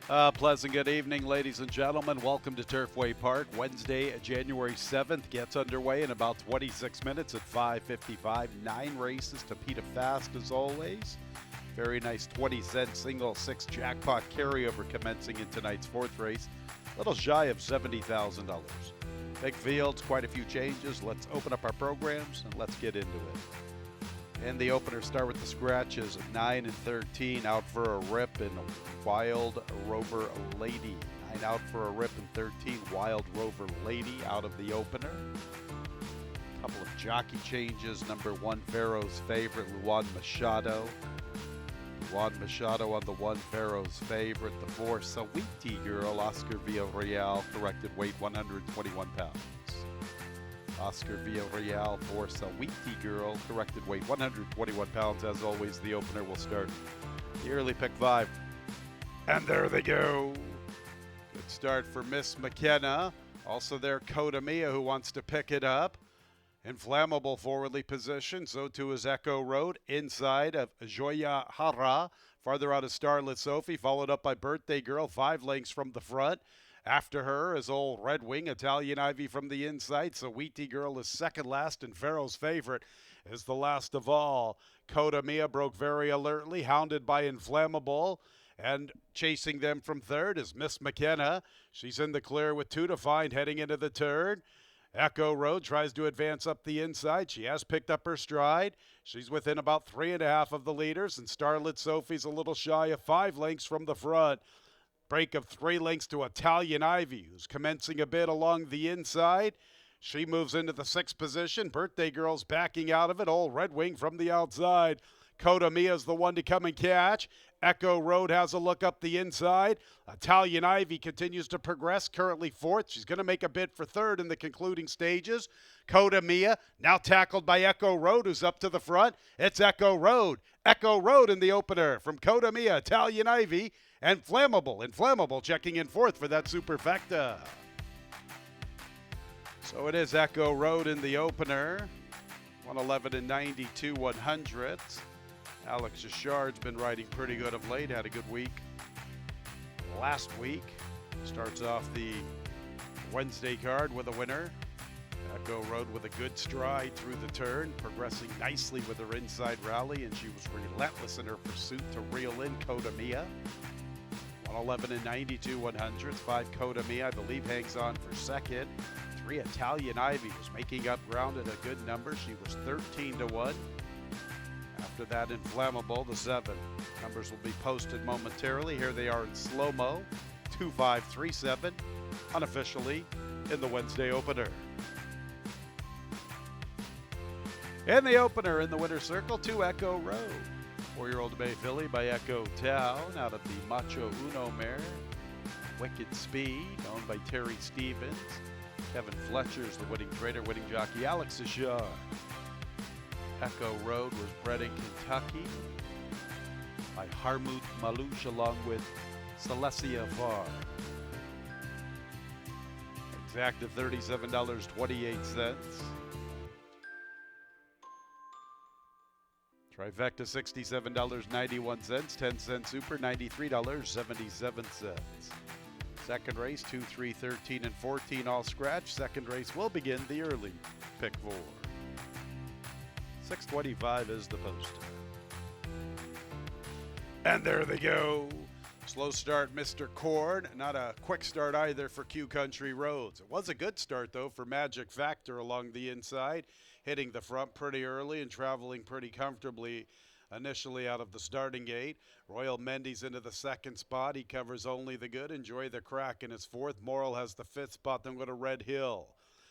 Pleasant good evening, ladies and gentlemen. Welcome to Turfway Park. Wednesday, January 7th gets underway in about 26 minutes at 5:55. 9 races to Peter Fast as always. Very nice 20-cent single six jackpot carryover commencing in tonight's fourth race. A little shy of $70,000. Big fields, quite a few changes. Let's open up our programs and let's get into it. And the opener start with the scratches at 9 and 13 out for a rip and Wild Rover Lady. 9 out for a rip and 13 Wild Rover Lady out of the opener. Couple of jockey changes. Number 1 Pharaoh's favorite Luan Machado. Luan Machado on the 1 Pharaoh's favorite. The 4 Sawiti Girl Oscar Villarreal, corrected weight 121 pounds. Oscar Villarreal for Sawiti Girl, corrected weight 121 pounds. As always, the opener will start the early pick 5. And there they go. Good start for Miss McKenna. Also there, Kodamiya, who wants to pick it up. Inflammable forwardly positioned. So too is Echo Road. Inside of Joya Hara. Farther out is Starlit Sophie, followed up by Birthday Girl, 5 lengths from the front. After her is Old Red Wing, Italian Ivy from the inside. So Wheaty Girl is second last, and Pharaoh's favorite is the last of all. Kodamiya broke very alertly, hounded by Inflammable. And chasing them from third is Miss McKenna. She's in the clear with 2 to find heading into the turn. Echo Road tries to advance up the inside. She has picked up her stride. She's within about 3.5 of the leaders, and Starlit Sophie's a little shy of 5 lengths from the front. Break of 3 lengths to Italian Ivy, who's commencing a bit along the inside. She moves into the 6th position. Birthday Girl's backing out of it. Old Red Wing from the outside. Kodamiya's the one to come and catch. Echo Road has a look up the inside. Italian Ivy continues to progress, currently 4th. She's going to make a bid for 3rd in the concluding stages. Kodamiya now tackled by Echo Road, who's up to the front. It's Echo Road. Echo Road in the opener from Kodamiya, Italian Ivy, and Inflammable checking in 4th for that superfecta. So it is Echo Road in the opener. 111 and 92 100s. Alex Richard's been riding pretty good of late. Had a good week last week. Starts off the Wednesday card with a winner. Echo Road with a good stride through the turn, progressing nicely with her inside rally, and she was relentless in her pursuit to reel in Kodamiya. 111 and 92 100s. 5 Kodamiya, I believe, hangs on for second. 3 Italian Ivy was making up ground at a good number. She was 13 to 1. After that, Inflammable, the 7. Numbers will be posted momentarily. Here they are in slow-mo. 2537, unofficially in the Wednesday opener. In the opener, in the winner's circle, 2 Echo Road. 4-year-old Bay Filly by Echo Town out of the Macho Uno mare. Wicked Speed, owned by Terry Stevens. Kevin Fletcher's the winning trader, winning jockey. Alex Richard. Echo Road was bred in Kentucky by Harmut Malouche along with Celestia Var. Exact of $37.28. Trifecta $67.91. 10-cent super $93.77. Second race, 2, 3, 13, and 14 all scratch. Second race will begin the early pick 4. 6:25 is the poster. And there they go. Slow start, Mr. Cord. Not a quick start either for Q Country Roads. It was a good start, though, for Magic Factor along the inside, hitting the front pretty early and traveling pretty comfortably initially out of the starting gate. Royal Mendy's into the 2nd spot. He covers Only the Good. Enjoy the Crack in his 4th. Moral has the 5th spot. Then go to Red Hill.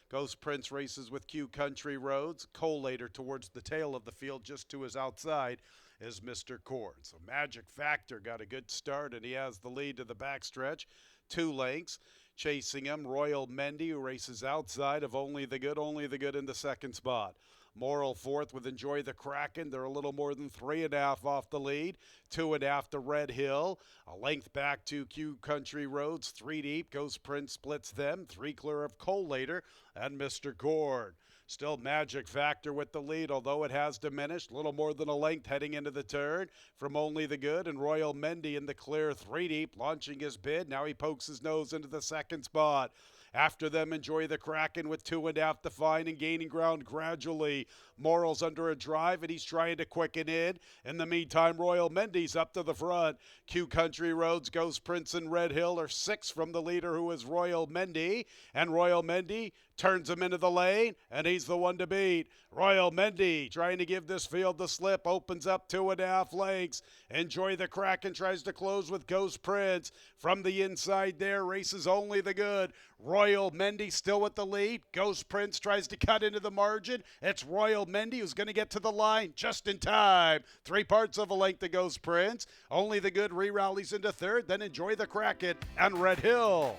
Ghost Prince races with Q Country Roads. Collator towards the tail of the field, just to his outside, is Mr. Cord. So Magic Factor got a good start, and he has the lead to the backstretch. 2 lengths. Chasing him, Royal Mendy, who races outside of Only the Good in the 2nd spot. Moral 4th with Enjoy the Kraken. They're a little more than 3.5 off the lead. 2.5 to Red Hill. A length back to Q Country Roads. 3 deep. Ghost Prince splits them. 3 clear of Collator and Mr. Cord. Still Magic Factor with the lead, although it has diminished. A little more than a length heading into the turn from Only the Good, and Royal Mendy in the clear 3 deep, launching his bid. Now he pokes his nose into the second spot. After them, Enjoy the Kraken with 2.5 to fine and gaining ground gradually. Morals under a drive, and he's trying to quicken in. In the meantime, Royal Mendy's up to the front. Q Country Roads, Ghost Prince, and Red Hill are 6 from the leader, who is Royal Mendy. And Royal Mendy turns him into the lane, and he's the one to beat. Royal Mendy trying to give this field the slip, opens up 2.5 lengths. Enjoy the Kraken tries to close with Ghost Prince. From the inside there, races Only the Good. Royal Mendy still with the lead. Ghost Prince tries to cut into the margin. It's Royal Mendy who's going to get to the line just in time. 3 parts of a length to Ghost Prince. Only the Good re-rallies into third, then Enjoy the Kraken and Red Hill.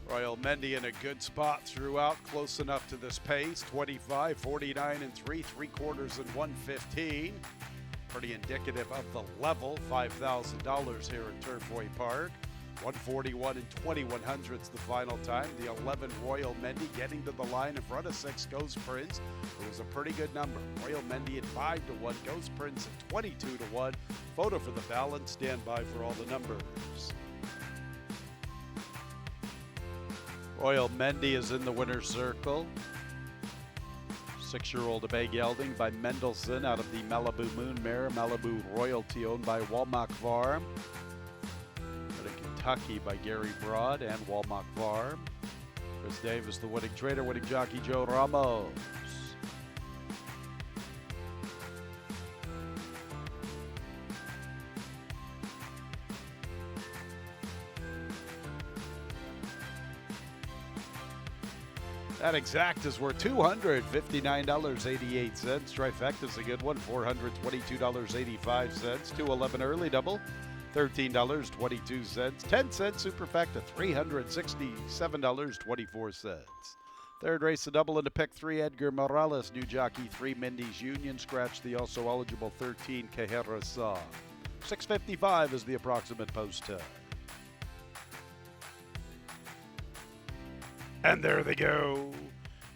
Royal Mendy in a good spot throughout, close enough to this pace. 25, 49, and 3/3 and 115. Pretty indicative of the level. $5,000 here at Turfway Park. 141 and 21/100 the final time. The 11 Royal Mendy getting to the line in front of 6 Ghost Prince. It was a pretty good number. Royal Mendy at 5 to 1. Ghost Prince at 22 to 1. Photo for the balance. Stand by for all the numbers. Royal Mendy is in the winner's circle. 6-year-old Obey Gelding by Mendelssohn out of the Malibu Moon Mare. Malibu Royalty owned by Walmart Farm. Out of Kentucky by Gary Broad and Walmart Farm. Chris Davis, the winning trader, winning jockey Joe Ramos. That exact is worth $259.88. Trifecta's a good one, $422.85. 211 early double, $13.22. 10 cents superfecta, $367.24. Third race, a double into pick 3, Edgar Morales, new jockey 3, Mindy's Union. Scratch the also eligible 13, Yurasoop. 6:55 is the approximate post time. And there they go.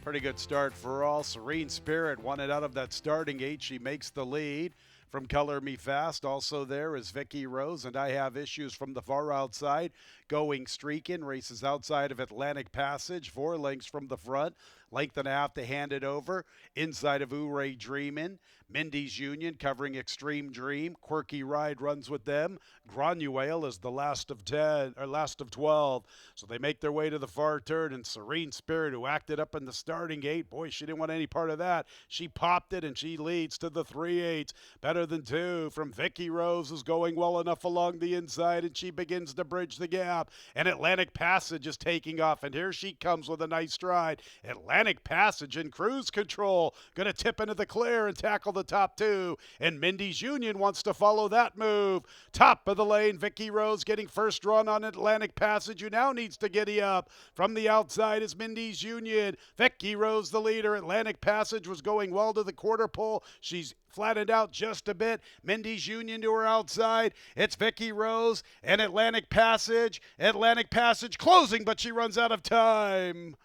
Pretty good start for all. Serene Spirit wanted out of that starting gate. She makes the lead from Color Me Fast. Also there is Vicky Rose, and I Have Issues from the far outside. Going Streakin', races outside of Atlantic Passage. 4 lengths from the front. Length and a half to hand it over. Inside of Ouray Dreamin'. Mindy's Union covering Extreme Dream. Quirky Ride runs with them. Granuale is the last of 10 or last of 12. So they make their way to the far turn, and Serene Spirit, who acted up in the starting gate, boy, she didn't want any part of that. She popped it, and she leads to the 3/8. Better than 2 from Vicky Rose is going well enough along the inside, and she begins to bridge the gap. And Atlantic Passage is taking off, and here she comes with a nice stride. Atlantic Passage in cruise control, going to tip into the clear and tackle the top 2, and Mindy's Union wants to follow that move. Top of the lane, Vicky Rose getting first run on Atlantic Passage, who now needs to giddy up. From the outside is Mindy's Union. Vicky Rose the leader. Atlantic Passage was going well to the quarter pole. She's flattened out just a bit. Mindy's Union to her outside. It's Vicky Rose and Atlantic Passage. Atlantic Passage closing, but she runs out of time.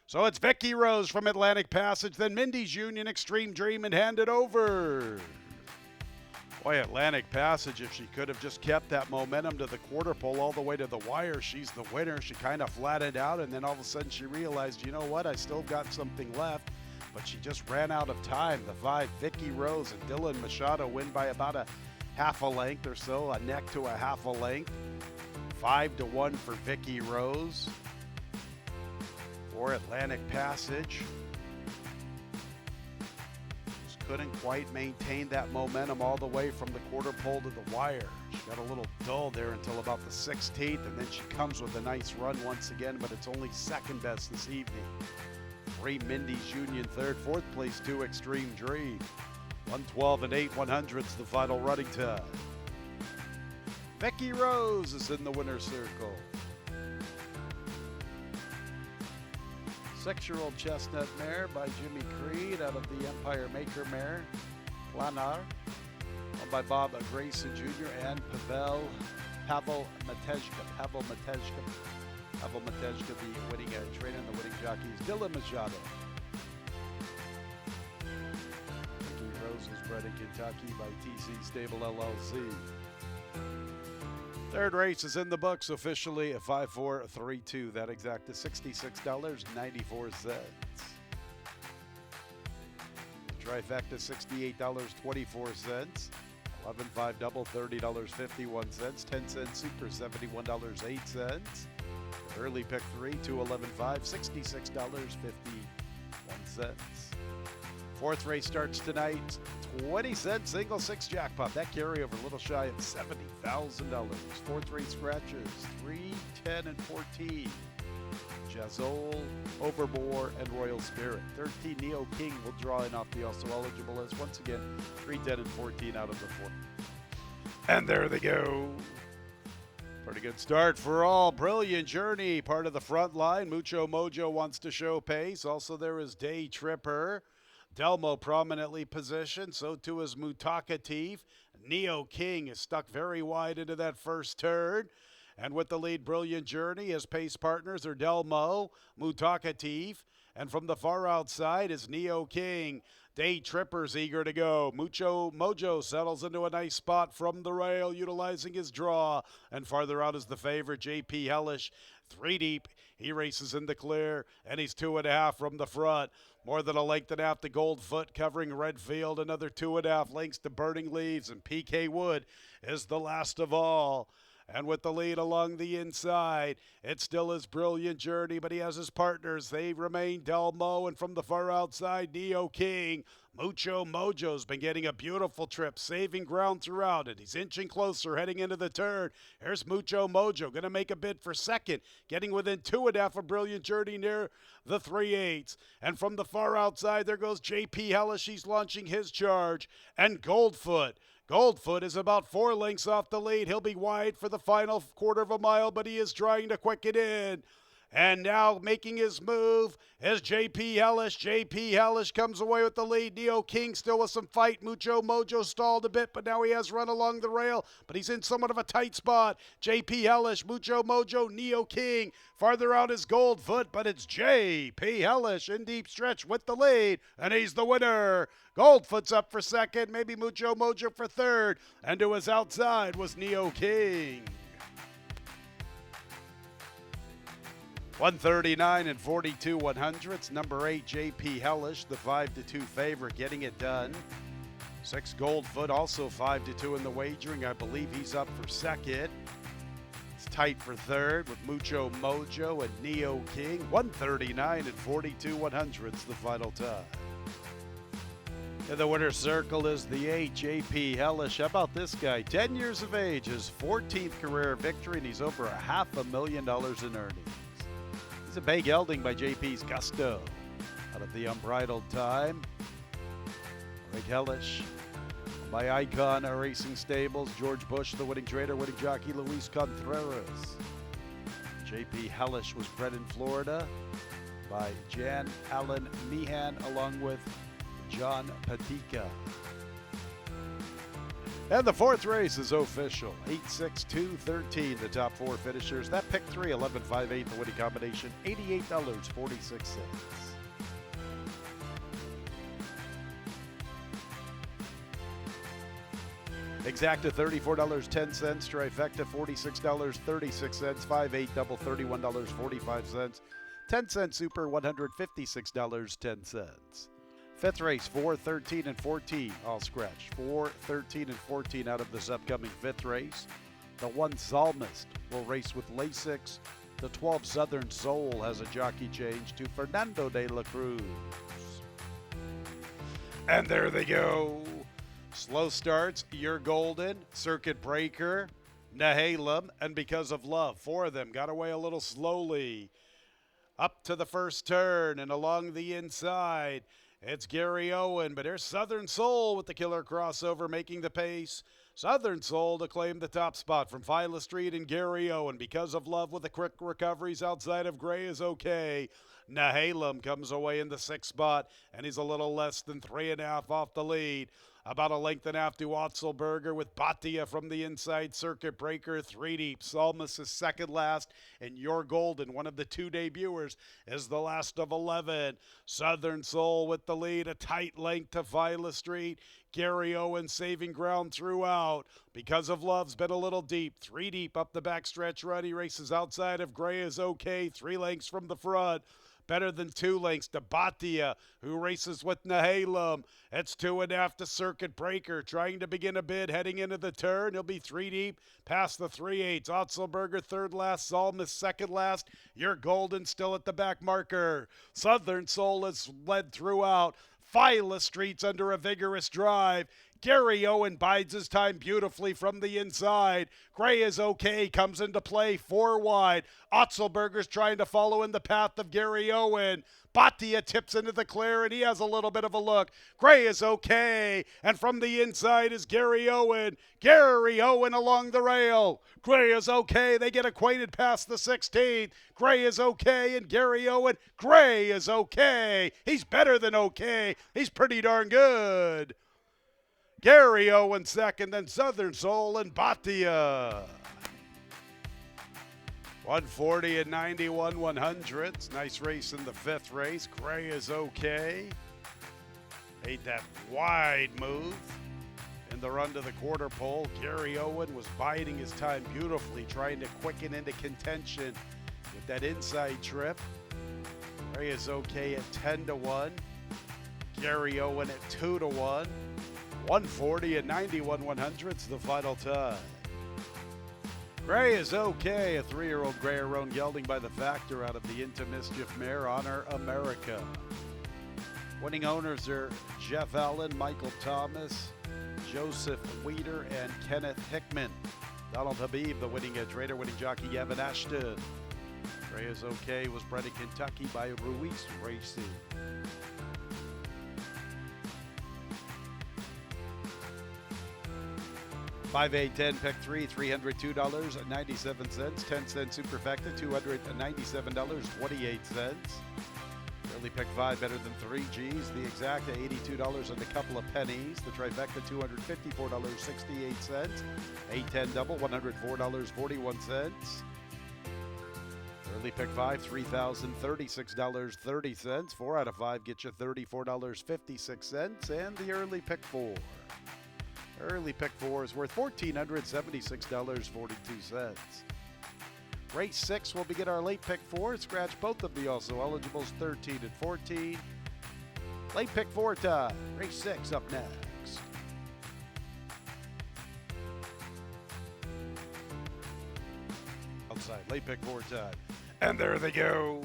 So it's Vicky Rose from Atlantic Passage, then Mindy's Union, Extreme Dream, and Hand It Over. Boy, Atlantic Passage, if she could have just kept that momentum to the quarter pole all the way to the wire, she's the winner. She kind of flattened out, and then all of a sudden she realized, you know what, I still got something left. But she just ran out of time. The 5, Vicky Rose and Dylan Machado win by about a half a length or so, a neck to a half a length. 5 to 1 for Vicky Rose. For Atlantic Passage, just couldn't quite maintain that momentum all the way from the quarter pole to the wire. She got a little dull there until about the 16th, and then she comes with a nice run once again, but it's only second best this evening. 3, Mindy's Union third, 4th place 2, Extreme Dream. 112 and 8/100 the final running time. Vicky Rose is in the winner's circle. 6-year-old Chestnut Mare by Jimmy Creed out of the Empire Maker Mare, Planar, owned by Bob Grayson Jr. and Pavel Matejka Pavel Matejka, the winning trainer, and the winning jockey is Dylan Machado. Rose was bred in Kentucky by TC Stable LLC. Third race is in the books officially at 5-4-3-2. That exact is $66.94. Trifecta $68.24. 11-5 double $30.51. 10 cent super $71.08. Early pick 3 2-11-5 $66.51. Fourth race starts tonight. 20-cent single six jackpot. That carryover a little shy of $70,000. Fourth race scratchers 3, 10, and 14. Jazole, Overbore, and Royal Spirit. 13 Neo King will draw in off the also eligible list. Once again, 3, 10, and 14 out of the 4. And there they go. Pretty good start for all. Brilliant Journey, part of the front line. Mucho Mojo wants to show pace. Also, there is Day Tripper. Delmo prominently positioned. So too is Mutakatif. Neo King is stuck very wide into that first turn. And with the lead, Brilliant Journey, his pace partners are Delmo, Mutakatif, and from the far outside is Neo King. Day Tripper's eager to go. Mucho Mojo settles into a nice spot from the rail, utilizing his draw. And farther out is the favorite, JP Hellish. 3 deep. He races in the clear, and he's 2.5 from the front. More than a length and a half to Goldfoot, covering Redfield. Another 2.5 lengths to Burning Leaves, and PK Wood is the last of all. And with the lead along the inside, it still is Brilliant Journey, but he has his partners. They remain Delmo, and from the far outside, Neo King. Mucho Mojo's been getting a beautiful trip, saving ground throughout it. He's inching closer, heading into the turn. Here's Mucho Mojo, going to make a bid for second, getting within 2.5 of Brilliant Journey near the 3/8. And from the far outside, there goes JP Hellish. He's launching his charge. And Goldfoot. Goldfoot is about 4 lengths off the lead. He'll be wide for the final quarter of a mile, but he is trying to quicken in. And now making his move is JP Hellish. JP Hellish comes away with the lead. Neo King still with some fight. Mucho Mojo stalled a bit, but now he has run along the rail, but he's in somewhat of a tight spot. JP Hellish, Mucho Mojo, Neo King. Farther out is Goldfoot, but it's JP Hellish in deep stretch with the lead, and he's the winner. Goldfoot's up for second, maybe Mucho Mojo for third, and to his outside was Neo King. 139 and 42 100ths. Number 8, JP Hellish, the 5-2 favorite, getting it done. 6 Goldfoot, also 5-2 in the wagering. I believe he's up for second. It's tight for third with Mucho Mojo and Neo King. 139 and 42 100ths, the final time. In the winner's circle is the 8, JP Hellish. How about this guy? 10 years of age, his 14th career victory, and he's over $500,000 in earnings. He's a big gelding by JP's Gusto. Out of the Unbridled Time. Rick Hellish by Icon Racing Stables. George Bush, the winning trainer, winning jockey Luis Contreras. JP Hellish was bred in Florida by Jan Allen Meehan along with John Patika. And the fourth race is official. 8, 6, 2, 13, the top 4 finishers. That pick 3, 11, 5, 8, the winning combination, $88.46. Exacta $34.10, trifecta $46.36, 5, 8, double $31.45, 10 cent super $156.10. Fifth race, 4, 13, and 14, all scratched. 4, 13, and 14 out of this upcoming fifth race. The 1 Psalmist will race with Lasix. The 12 Southern Soul has a jockey change to Fernando de la Cruz. And there they go. Slow starts, You're Golden, Circuit Breaker, Nahalem, and Because of Love. 4 of them got away a little slowly. Up to the first turn and along the inside. It's Gary Owen, but here's Southern Soul with the killer crossover making the pace. Southern Soul to claim the top spot from Phyla Street and Gary Owen. Because of Love with the quick recoveries outside of Gray is okay. Nahalem comes away in the 6th spot, and he's a little less than 3.5 off the lead. About a length and a half to Otzelberger with Batia from the inside. Circuit Breaker 3 deep. Salmus is second last, and Your Golden, one of the 2 debuters, is the last of 11. Southern Soul with the lead, a tight length to Viola Street. Gary Owen saving ground throughout. Because of Love's been a little deep. 3 deep up the backstretch run. He races outside of Gray is okay. 3 lengths from the front. Better than 2 lengths to Batia, who races with Nahalem. It's 2.5 to Circuit Breaker, trying to begin a bid, heading into the turn. He'll be 3 deep, past the 3/8. Otzelberger third last, Salmus second last. Your Golden still at the back marker. Southern Soul is led throughout. Viola Street's under a vigorous drive. Gary Owen bides his time beautifully from the inside. Gray is okay, comes into play 4 wide. Otzelberger's trying to follow in the path of Gary Owen. Batia tips into the clear, and he has a little bit of a look. Gray is okay, and from the inside is Gary Owen. Gary Owen along the rail. Gray is okay. They get acquainted past the 16th. Gray is okay, and Gary Owen. Gray is okay. He's better than okay. He's pretty darn good. Gary Owen second, then Southern Soul and Batia. 140 and 91 100s. Nice race in the 5th race. Gray is okay. Made that wide move in the run to the quarter pole. Gary Owen was biding his time beautifully, trying to quicken into contention with that inside trip. Gray is okay at 10 to 1. Gary Owen at 2 to 1. 140 and 91 100s the final time. Gray is okay, a 3-year-old Gray-Roan gelding by the Factor out of the Into Mischief mare Honor America. Winning owners are Jeff Allen, Michael Thomas, Joseph Weeder, and Kenneth Hickman. Donald Habib, the winning trader, winning jockey Evan Ashton. Gray is okay, was bred in Kentucky by Ruiz Racing. 5A10 pick 3, $302.97. 10-cent superfecta, $297.28. Early pick 5 better than 3 G's. The exacta $82 and a couple of pennies. The trifecta $254.68. A10 double $104.41. Early pick 5, $3,036.30. 4 out of 5 get you $34.56. And the early pick 4. Early pick 4 is worth $1,476.42. Race 6 will begin our late pick 4. Scratch both of the also eligibles 13 and 14. Late pick 4 time. Race 6 up next. Outside, late pick 4 time. And there they go.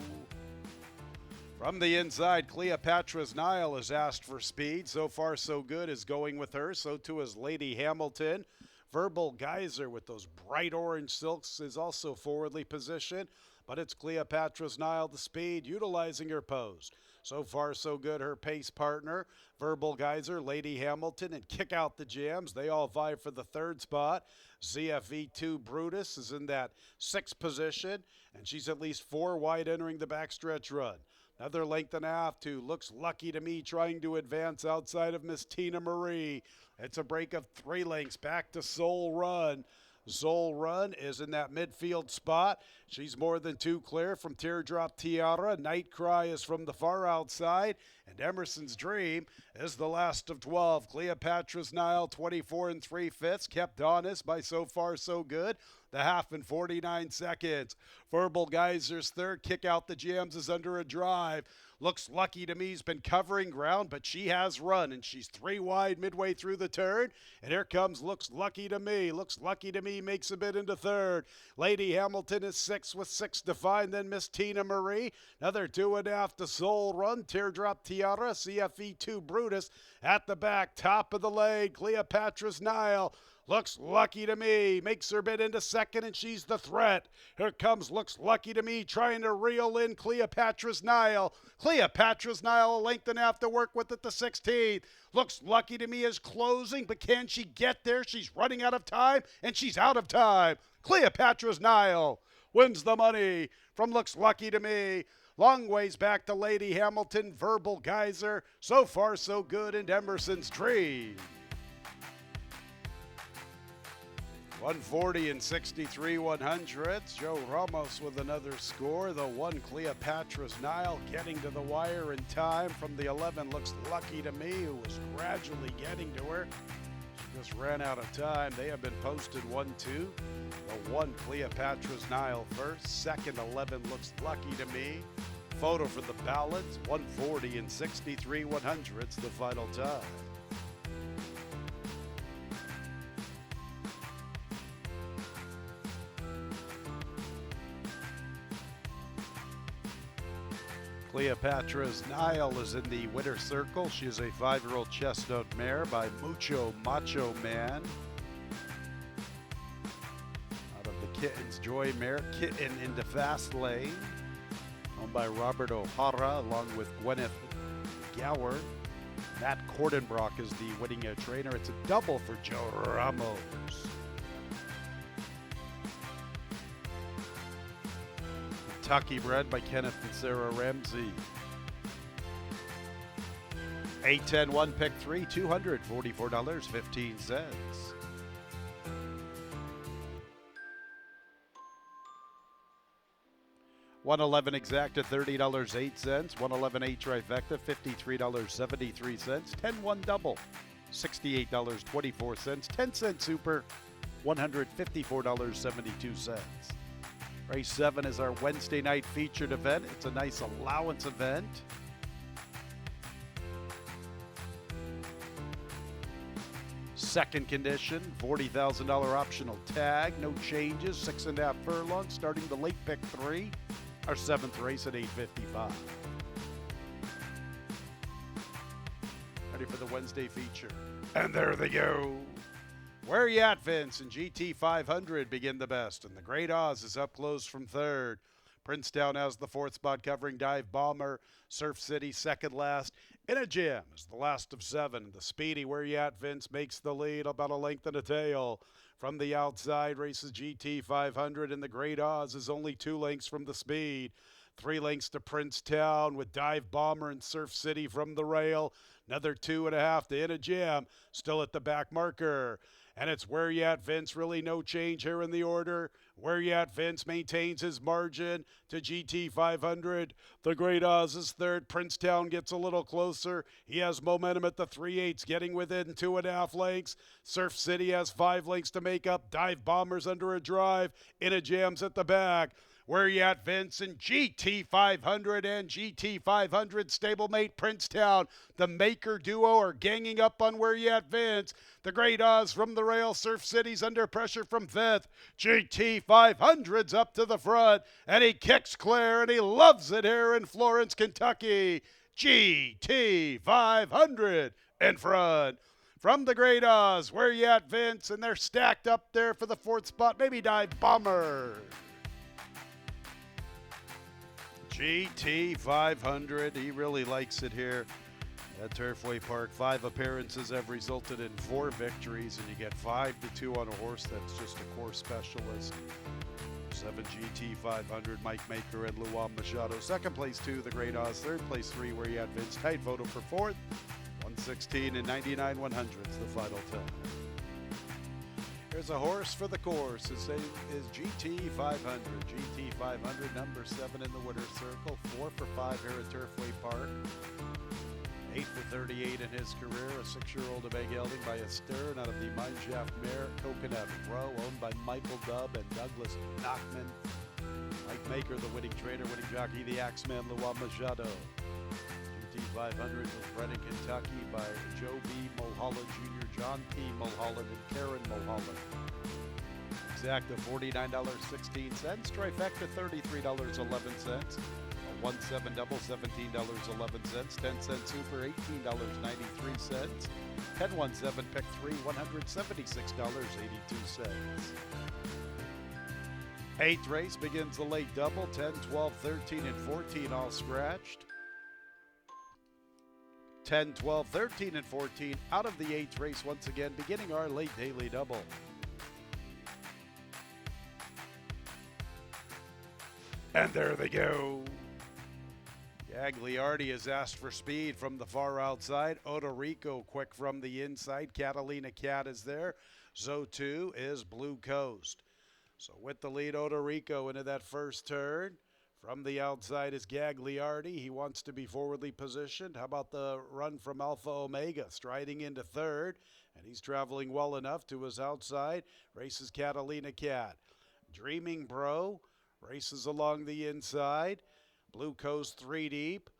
From the inside, Cleopatra's Nile has asked for speed. So far, so good is going with her. So too is Lady Hamilton. Verbal Geyser with those bright orange silks is also forwardly positioned. But it's Cleopatra's Nile, the speed, utilizing her pose. So far, so good. Her pace partner, Verbal Geyser, Lady Hamilton, and Kick Out the Jams. They all vie for the 3rd spot. ZFE2 Brutus is in that 6th position, and she's at least 4 wide entering the backstretch run. Another length and a half to Looks Lucky to Me, trying to advance outside of Miss Tina Marie. It's a break of 3 lengths back to Soul Run. Soul Run is in that midfield spot. She's more than 2 clear from Teardrop Tiara. Night Cry is from the far outside. And Emerson's Dream is the last of 12. Cleopatra's Nile, 24 and 3/5, kept honest by So Far So Good. The half in 49 seconds. Verbal Geyser's 3rd. Kick Out the Jams is under a drive. Looks Lucky to Me's been covering ground, but she has run, and she's 3 wide midway through the turn. And here comes Looks Lucky to Me. Looks Lucky to Me makes a bid into 3rd. Lady Hamilton is 6 with 6 to find. Then Miss Tina Marie. Another 2.5 to Soul Run. Teardrop Tiara. CFE2 Brutus at the back. Top of the lane. Cleopatra's Nile. Looks Lucky to Me, makes her bid into 2nd, and she's the threat. Here comes Looks Lucky to Me, trying to reel in Cleopatra's Nile. Cleopatra's Nile, a length and a half to work with at the 16th. Looks Lucky to Me is closing, but can she get there? She's running out of time, and she's out of time. Cleopatra's Nile wins the money from Looks Lucky to Me. Long ways back to Lady Hamilton, Verbal Geyser. So far, so good, and Emerson's Dream. 140 and 63 100ths. Joe Ramos with another score. The one Cleopatra's Nile getting to the wire in time from the 11 looks lucky to me, who was gradually getting to her. She just ran out of time. They have been posted 1-2. The one Cleopatra's Nile first. Second 11 looks lucky to me. Photo for the balance. 140 and 63 100ths the final time. Cleopatra's Nile is in the winner circle. She is a 5-year-old chestnut mare by Mucho Macho Man. Out of the Kitten's Joy mare, Kitten into Fast Lane. Owned by Robert O'Hara along with Gwyneth Gower. Matt Cordenbrock is the winning trainer. It's a double for Joe Ramos. Kentucky bred by Kenneth and Sarah Ramsey. 8-10-1 pick 3, $244.15. 111 exacta, $30.08. 111 8 trifecta, $53.73. 10-1 double, $68.24. 10-cent super, $154.72. Race 7 is our Wednesday night featured event. It's a nice allowance event. Second condition, $40,000 optional tag. No changes, 6.5 furlongs, starting the late pick 3. Our 7th race at 8:55. Ready for the Wednesday feature. And there they go. Where you at, Vince? And GT 500 begin the best. And the Great Oz is up close from 3rd. Princetown has the 4th spot covering Dive Bomber. Surf City second last. In a Jam is the last of 7. The Speedy Where You At, Vince makes the lead about a length and a tail. From the outside races GT 500, and the Great Oz is only 2 lengths from the Speed. 3 lengths to Princetown with Dive Bomber and Surf City from the rail. Another 2.5 to In a Jam, still at the back marker. And it's Where You At, Vince. Really no change here in the order. Where You At, Vince maintains his margin to GT 500. The Great Oz is 3rd. Princetown gets a little closer. He has momentum at the 3/8, getting within 2.5 lengths. Surf City has 5 lengths to make up. Dive Bombers under a drive. In a Jam's at the back. Where You At, Vince? And GT 500 and GT 500 stablemate Princetown. The Maker duo are ganging up on Where You At, Vince. The Great Oz from the rail. Surf City's under pressure from 5th. GT 500's up to the front. And he kicks clear, and he loves it here in Florence, Kentucky. GT 500 in front. From the Great Oz, Where You At, Vince? And they're stacked up there for the 4th spot. Maybe Dive Bomber. GT 500, he really likes it here at Turfway Park. 5 appearances have resulted in 4 victories, and you get 5-2 on a horse that's just a course specialist. 7 GT 500, Mike Maker and Luan Machado. 2nd place 2, the Great Oz. 3rd place 3, Where You At, Vince. Tight photo for 4th. 116 and 99 100ths the final time. Here's a horse for the course. His name is GT 500. GT 500, number 7 in the winner's circle. 4 for 5 here at Turfway Park. 8 for 38 in his career. A 6-year-old of egg gelding by a stern out of the Mineshaft mare, Coconut Row, owned by Michael Dubb and Douglas Knockman. Mike Maker, the winning trainer, winning jockey, the Axeman, Luan Machado. GT 500 was bred in Kentucky by Joe B. Mulholland Jr., John P. Mulholland, and Karen Mulholland. Exacta $49.16. Trifecta $33.11. A 1-7 double $17.11. 10-cent super $18.93. 10-1-7 pick 3 $176.82. 8th race begins the late double. 10, 12, 13, and 14 all scratched. 10, 12, 13, and 14 out of the 8th race once again, beginning our late daily double. And there they go. Gagliardi has asked for speed from the far outside. Odorico quick from the inside. Catalina Cat is there. Zo2 is Blue Coast. So with the lead, Odorico into that first turn. From the outside is Gagliardi. He wants to be forwardly positioned. How about the run from Alpha Omega? Striding into third, and he's traveling well enough to his outside. Races Catalina Cat. Dreaming Bro races along the inside. Blue Coast 3 deep.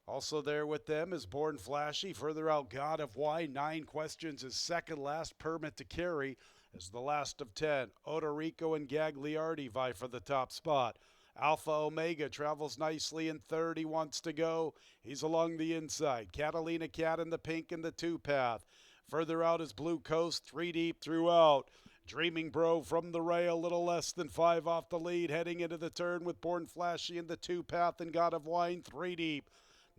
Also there with them is Born Flashy. Further out, God of Wine. 9 questions is second last. Permit to Carry is the last of 10. Odorico and Gagliardi vie for the top spot. Alpha Omega travels nicely in third. He wants to go. He's along the inside. Catalina Cat in the pink in the 2 path. Further out is Blue Coast, 3 deep throughout. Dreaming Bro from the rail, a little less than 5 off the lead, heading into the turn with Born Flashy in the 2 path and God of Wine, 3 deep.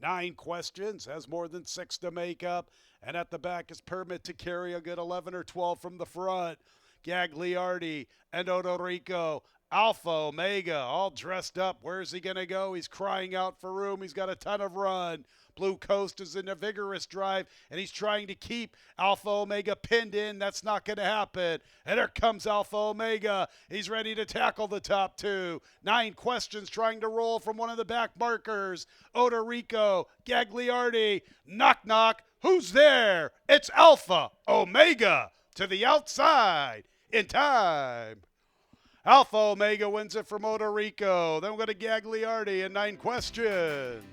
9 questions, has more than 6 to make up, and at the back is Permit to Carry, a good 11 or 12 from the front. Gagliardi and Odorico. Alpha Omega all dressed up. Where's he going to go? He's crying out for room. He's got a ton of run. Blue Coast is in a vigorous drive, and he's trying to keep Alpha Omega pinned in. That's not going to happen. And there comes Alpha Omega. He's ready to tackle the top 2. 9 questions trying to roll from one of the back markers. Odorico, Gagliardi, knock, knock. Who's there? It's Alpha Omega to the outside in time. Alpha Omega wins it from Odorico. Then we'll go to Gagliardi in 9 questions.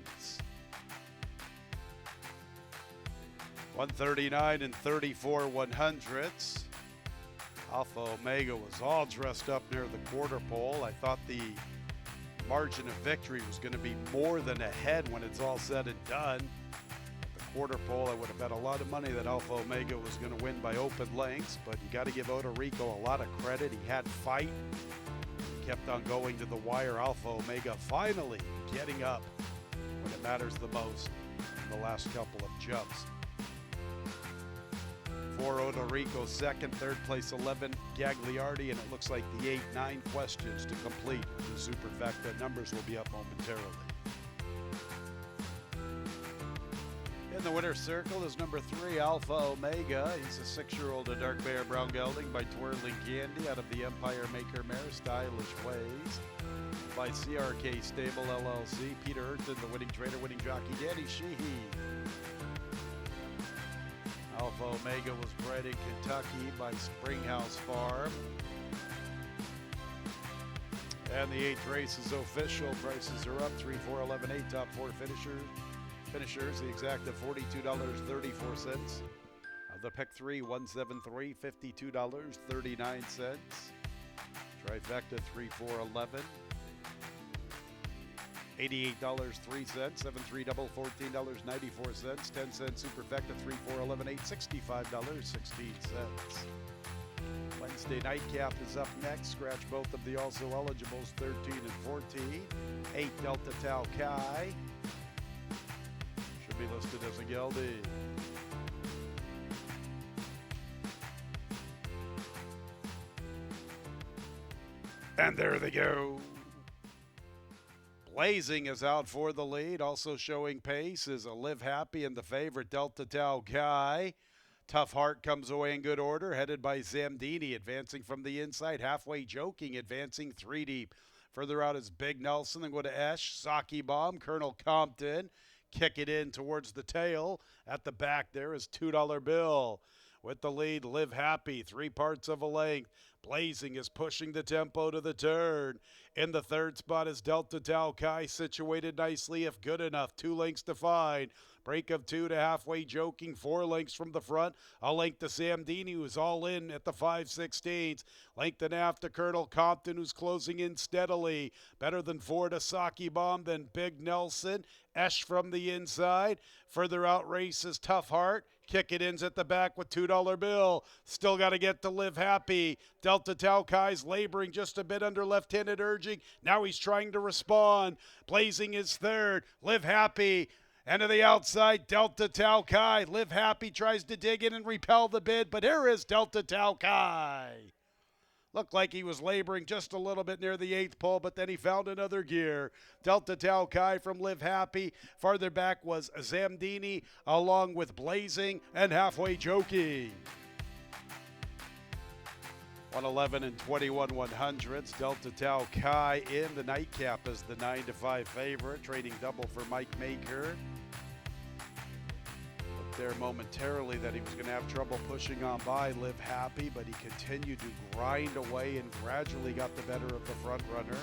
139 and 34 100ths. Alpha Omega was all dressed up near the quarter pole. I thought the margin of victory was going to be more than a head when it's all said and done. At the quarter pole, I would have bet a lot of money that Alpha Omega was going to win by open lengths, but you got to give Odorico a lot of credit. He had fight. He kept on going to the wire. Alpha Omega finally getting up when it matters the most in the last couple of jumps. For Odorico, second, third place 11, Gagliardi, and it looks like the 8-9 questions to complete the Superfecta. Numbers will be up momentarily. In the winner's circle is number 3, Alpha Omega. He's a 6-year-old, a dark bear brown gelding by Twirling Candy out of the Empire Maker Mare, Stylish Ways. By CRK Stable LLC, Peter Hurton, the winning trainer, winning jockey, Danny Sheehy. Alpha Omega was bred in Kentucky by Springhouse Farm. And the 8th race is official. Prices are up 3, 4, 11, 8. Top 4 finishers. The exact of $42.34. The pick 3, 173, $52.39. Trifecta 3, 4, 11. $88.03, 7-3 double, $14.94, 10 cents superfecta, 3, 4, 11, 8, $65.16. Wednesday nightcap is up next. Scratch both of the also eligibles, 13 and 14. 8 Delta Tau Chi. Should be listed as a gelding. And there they go. Blazing is out for the lead. Also showing pace is a Live Happy and the favorite Delta Tau Chi. Tough Heart comes away in good order, headed by Zamdini, advancing from the inside. Halfway Joking, advancing 3 deep. Further out is Big Nelson, then go to Esh, Saki Bomb, Colonel Compton. Kick it in towards the tail. At the back there is $2 Bill. With the lead, Live Happy, 3 parts of a length. Blazing is pushing the tempo to the turn. In the third spot is Delta Tau Chi, situated nicely if good enough. 2 lengths to find. Break of 2 to Halfway Joking, 4 lengths from the front. A length to Samdini, who's all in at the 5/16. Length and a half to Colonel Compton, who's closing in steadily. Better than 4 to Saki Bomb, then Big Nelson. Esh from the inside. Further out races Tough Heart. Kick it in's at the back with $2 Bill. Still got to get to Live Happy. Delta Tau Chi's laboring just a bit under left-handed urging. Now he's trying to respond. Blazing is third. Live Happy. And to the outside, Delta Tau Chi. Live Happy tries to dig in and repel the bid, but here is Delta Tau Chi. Looked like he was laboring just a little bit near the 8th pole, but then he found another gear. Delta Tau Kai from Live Happy. Farther back was Zamdini, along with Blazing and Halfway Joking. 111 and 21 100s. Delta Tau Kai in the nightcap as the 9-5 favorite. Trading double for Mike Maker. Looked there momentarily that he was going to have trouble pushing on by Live Happy, but he continued to grind away and gradually got the better of the front runner.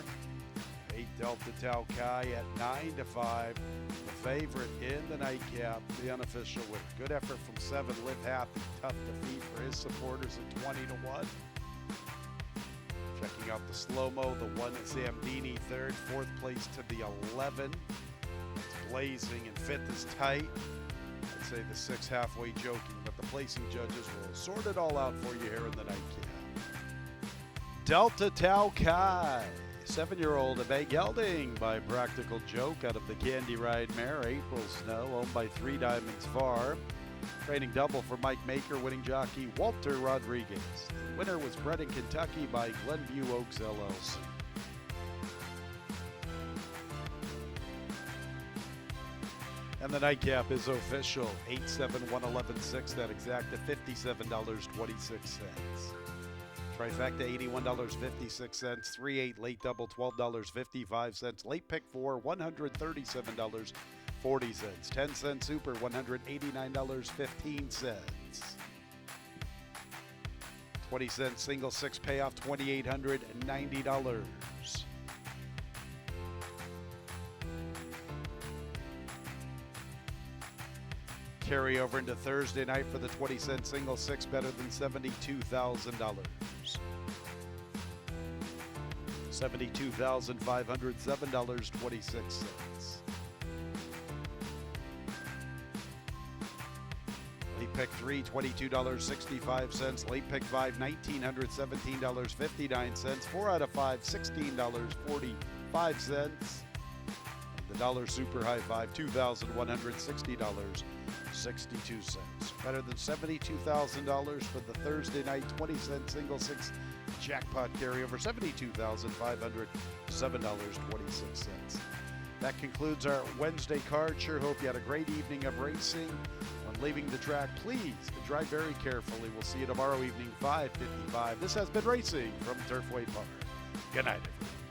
8 Delta Tau Kai at 9-5. The favorite in the nightcap, the unofficial winner. Good effort from 7 Live Happy. Tough defeat for his supporters at 20-1. Checking out the slow-mo, the 1 Zamdini third, 4th place to the 11. It's Blazing, and 5th is tight. I'd say the 6 Halfway Joking, but the placing judges will sort it all out for you here in the nightcap. Delta Tau Kai, 7-year-old Abe Gelding by Practical Joke out of the Candy Ride mare, April Snow, owned by 3 Diamonds Farm. Training double for Mike Maker, winning jockey Walter Rodriguez. The winner was bred in Kentucky by Glenview Oaks LLC. And the nightcap is official. 8-7-1-11-6, that exact at $57.26. Trifecta $81.56. 3-8 late double $12.55. Late pick 4 $137.40. 10 cent super $189.15. 20 cent single 6 payoff $2,890. Carry over into Thursday night for the 20 cent single 6, better than $72,000. $72,507.26. Late pick 3, $22.65. Late pick 5, $1,917.59. 4 out of 5, $16.45. And the dollar super high 5, $2,160.62. Better than $72,000 for the Thursday night 20 cent single 6 jackpot carryover, $72,507.26. That concludes our Wednesday card. Sure hope you had a great evening of racing. When leaving the track, please drive very carefully. We'll see you tomorrow evening, 5:55. This has been Racing from Turfway Park. Good night, everyone.